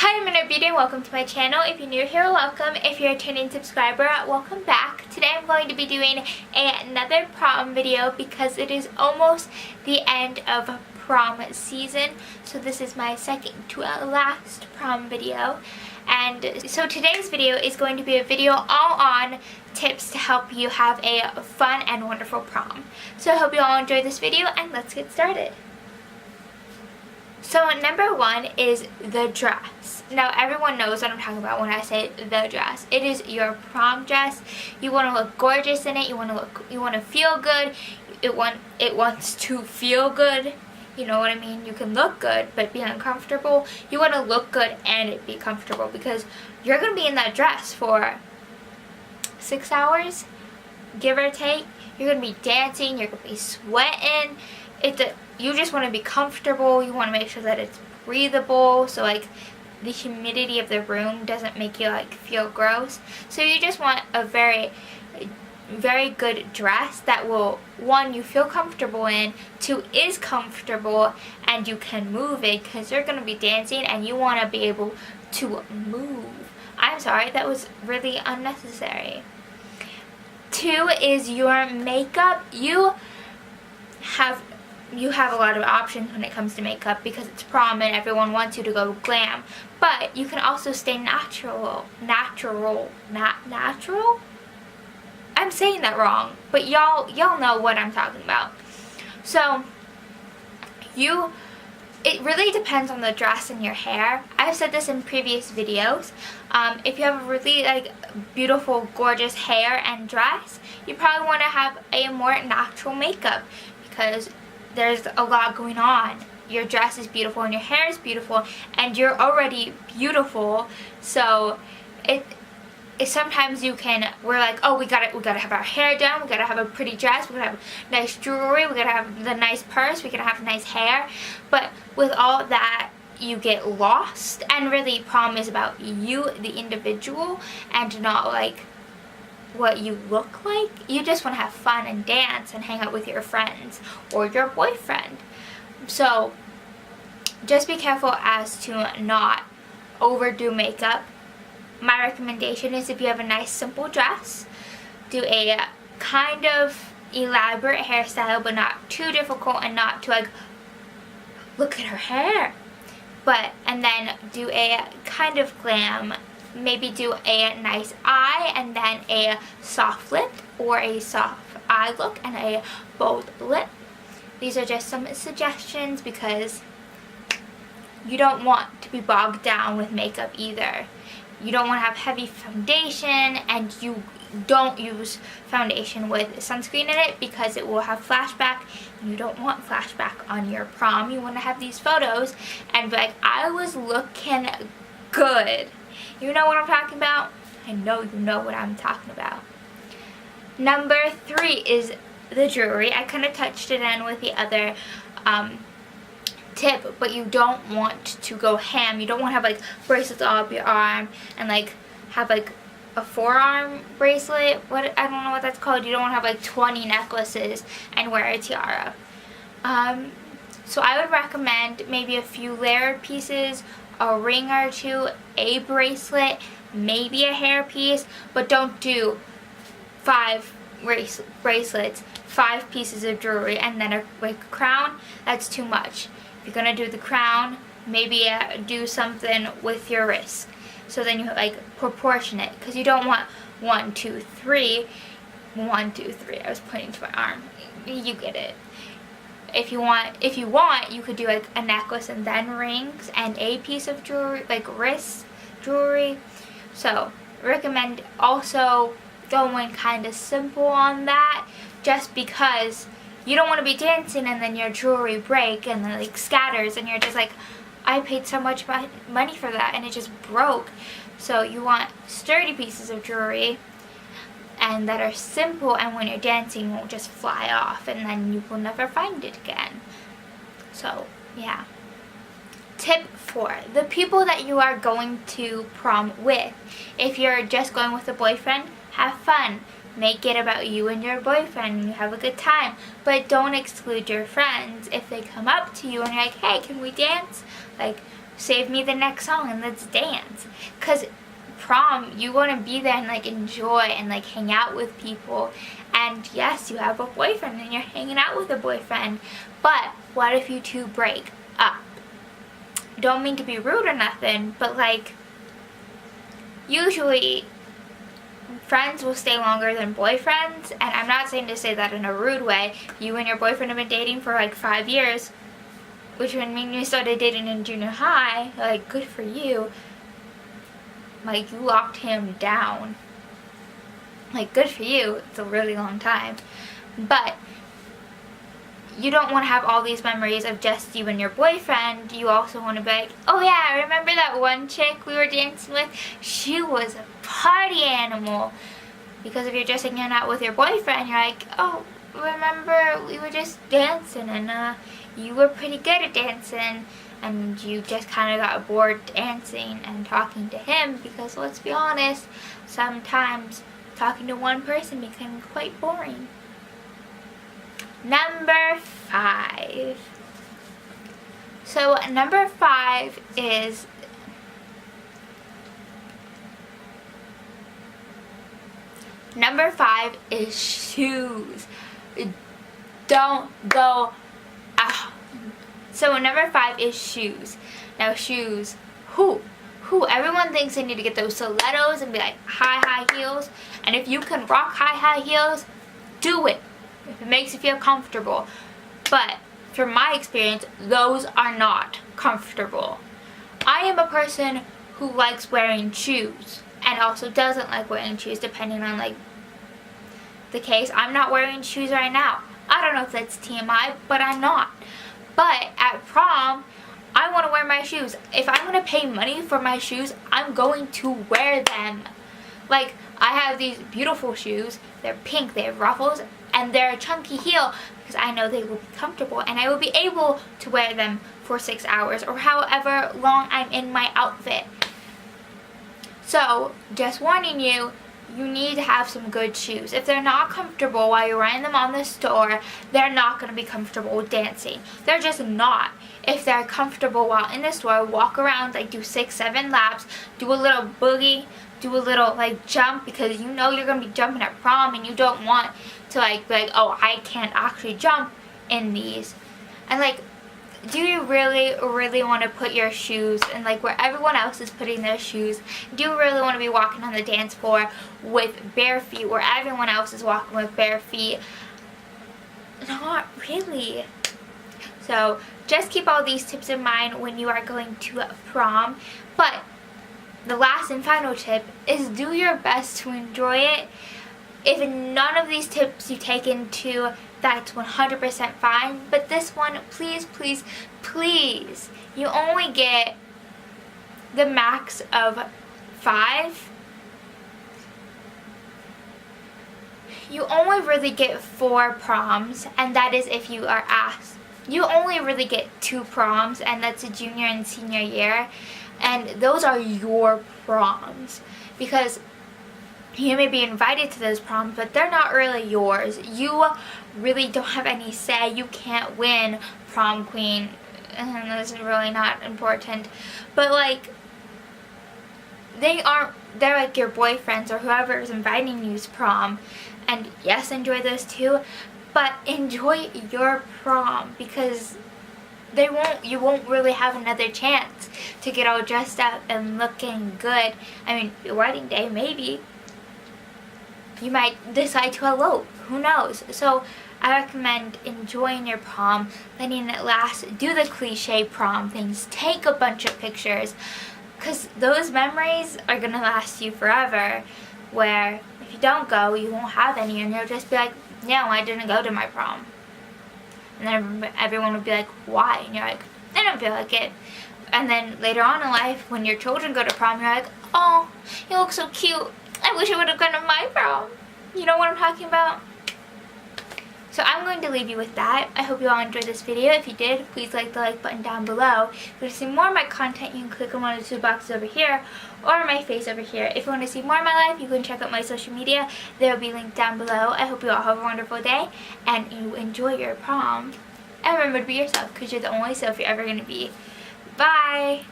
Hi, I'm Minna Beauty and welcome to my channel. If you're new here, welcome. If you're a returning subscriber, welcome back. Today I'm going to be doing another prom video because it is almost the end of prom season. So this is my second to last prom video. And so today's video is going to be a video all on tips to help you have a fun and wonderful prom. So I hope you all enjoyed this video and let's get started. So number one is the dress. Now everyone knows what I'm talking about when I say the dress. It is your prom dress. You want to look gorgeous in it. You want to feel good. It wants to feel good. You know what I mean? You can look good but be uncomfortable. You want to look good and be comfortable because you're going to be in that dress for 6 hours, give or take. You're going to be dancing. You're going to be sweating. You just want to be comfortable. You want to make sure that it's breathable, so like the humidity of the room doesn't make you like feel gross. So you just want a very good dress that will, one, you feel comfortable in, two, is comfortable and you can move it because you're going to be dancing and you want to be able to move. I'm sorry, that was really unnecessary. Two is your makeup. You have a lot of options when it comes to makeup because it's prom and everyone wants you to go glam. But you can also stay natural? I'm saying that wrong, but y'all know what I'm talking about. So it really depends on the dress and your hair. I've said this in previous videos. If you have a really beautiful, gorgeous hair and dress, you probably want to have a more natural makeup because there's a lot going on. Your dress is beautiful and your hair is beautiful and you're already beautiful. So sometimes we're like, oh, we gotta have our hair done, we gotta have a pretty dress, we gotta have nice jewelry, we gotta have the nice purse, we gotta have nice hair. But with all that, you get lost, and really prom is about you, the individual, and not like what you look like. You just want to have fun and dance and hang out with your friends or your boyfriend. So just be careful as to not overdo makeup. My recommendation is if you have a nice simple dress, do a kind of elaborate hairstyle but not too difficult and not too like, look at her hair. And then do a kind of glam. Maybe do a nice eye and then a soft lip or a soft eye look and a bold lip. These are just some suggestions because you don't want to be bogged down with makeup either. You don't want to have heavy foundation, and you don't use foundation with sunscreen in it because it will have flashback. You don't want flashback on your prom. You want to have these photos and be like, I was looking good. You know what I'm talking about? I know you know what I'm talking about. Number three is the jewelry. I kind of touched it in with the other tip, but you don't want to go ham. You don't want to have like bracelets all up your arm and like have like a forearm bracelet. I don't know what that's called. You don't want to have like 20 necklaces and wear a tiara. So I would recommend maybe a few layered pieces, a ring or two, a bracelet, maybe a hairpiece, but don't do 5 bracelets, 5 pieces of jewelry, and then a crown. That's too much. If you're gonna do the crown, maybe do something with your wrist. So then you like proportionate, because you don't want 1, 2, 3. 1, 2, 3. I was pointing to my arm. You get it. If you want, you could do like a necklace and then rings and a piece of jewelry, like wrist jewelry. So recommend also going kind of simple on that, just because you don't want to be dancing and then your jewelry break and then like scatters and you're just like, I paid so much money for that and it just broke. So you want sturdy pieces of jewelry and that are simple, and when you're dancing won't just fly off and then you will never find it again. So yeah. Tip 4, the people that you are going to prom with. If you're just going with a boyfriend, have fun. Make it about you and your boyfriend and you have a good time. But don't exclude your friends. If they come up to you and you're like, hey, can we dance? Like, save me the next song and let's dance. Because prom, you want to be there and like enjoy and like hang out with people. And yes, you have a boyfriend and you're hanging out with a boyfriend, but what if you two break up? Don't mean to be rude or nothing, but like, usually friends will stay longer than boyfriends, and I'm not saying to say that in a rude way. You and your boyfriend have been dating for like 5 years, which would mean you started dating in junior high. Like, good for you. Like, you locked him down. Like, good for you. It's a really long time. But you don't want to have all these memories of just you and your boyfriend. You also want to be like, oh yeah, remember that one chick we were dancing with? She was a party animal. Because if you're just hanging out with your boyfriend, you're like, oh, remember we were just dancing and you were pretty good at dancing, and you just kind of got bored dancing and talking to him, because let's be honest, sometimes talking to one person became quite boring. Number 5. So number 5 is shoes. Don't go out. So number 5 is shoes. Now shoes, everyone thinks they need to get those stilettos and be like high heels. And if you can rock high heels, do it. If it makes you feel comfortable. But from my experience, those are not comfortable. I am a person who likes wearing shoes and also doesn't like wearing shoes, depending on like the case. I'm not wearing shoes right now. I don't know if that's TMI, but I'm not. But at prom, I want to wear my shoes. If I'm going to pay money for my shoes, I'm going to wear them. Like, I have these beautiful shoes. They're pink, they have ruffles, and they're a chunky heel because I know they will be comfortable and I will be able to wear them for 6 hours or however long I'm in my outfit. So, just warning you, you need to have some good shoes. If they're not comfortable while you're wearing them on the store, they're not going to be comfortable dancing. They're just not. If they're comfortable while in the store, walk around, like do 6-7 laps, do a little boogie, do a little like jump, because you know you're going to be jumping at prom and you don't want to like be like, oh, I can't actually jump in these. And like, do you really want to put your shoes in like where everyone else is putting their shoes? Do you really want to be walking on the dance floor with bare feet where everyone else is walking with bare feet? Not really. So just keep all these tips in mind when you are going to prom. But the last and final tip is do your best to enjoy it. If none of these tips you take into, that's 100% fine. But this one, please, please, please, you only get the max of 5. You only really get 4 proms, and that is if you are asked. You only really get 2 proms, and that's a junior and senior year. And those are your proms, because you may be invited to those proms, but they're not really yours. You really don't have any say. You can't win prom queen, and this is really not important. But like, they're like your boyfriends or whoever is inviting you to prom. And yes, enjoy those too, but enjoy your prom, because you won't really have another chance to get all dressed up and looking good. I mean, your wedding day, maybe. You might decide to elope. Who knows? So I recommend enjoying your prom, letting it last, do the cliche prom things, take a bunch of pictures, because those memories are going to last you forever, where if you don't go, you won't have any, and you'll just be like, no, I didn't go to my prom. And then everyone will be like, why? And you're like, I don't feel like it. And then later on in life, when your children go to prom, you're like, oh, you look so cute. I wish I would have gone to my prom. You know what I'm talking about? So I'm going to leave you with that. I hope you all enjoyed this video. If you did, please like the like button down below. If you want to see more of my content, you can click on one of the 2 boxes over here or my face over here. If you want to see more of my life, you can check out my social media. They will be linked down below. I hope you all have a wonderful day and you enjoy your prom. And remember to be yourself, because you're the only self you're ever going to be. Bye!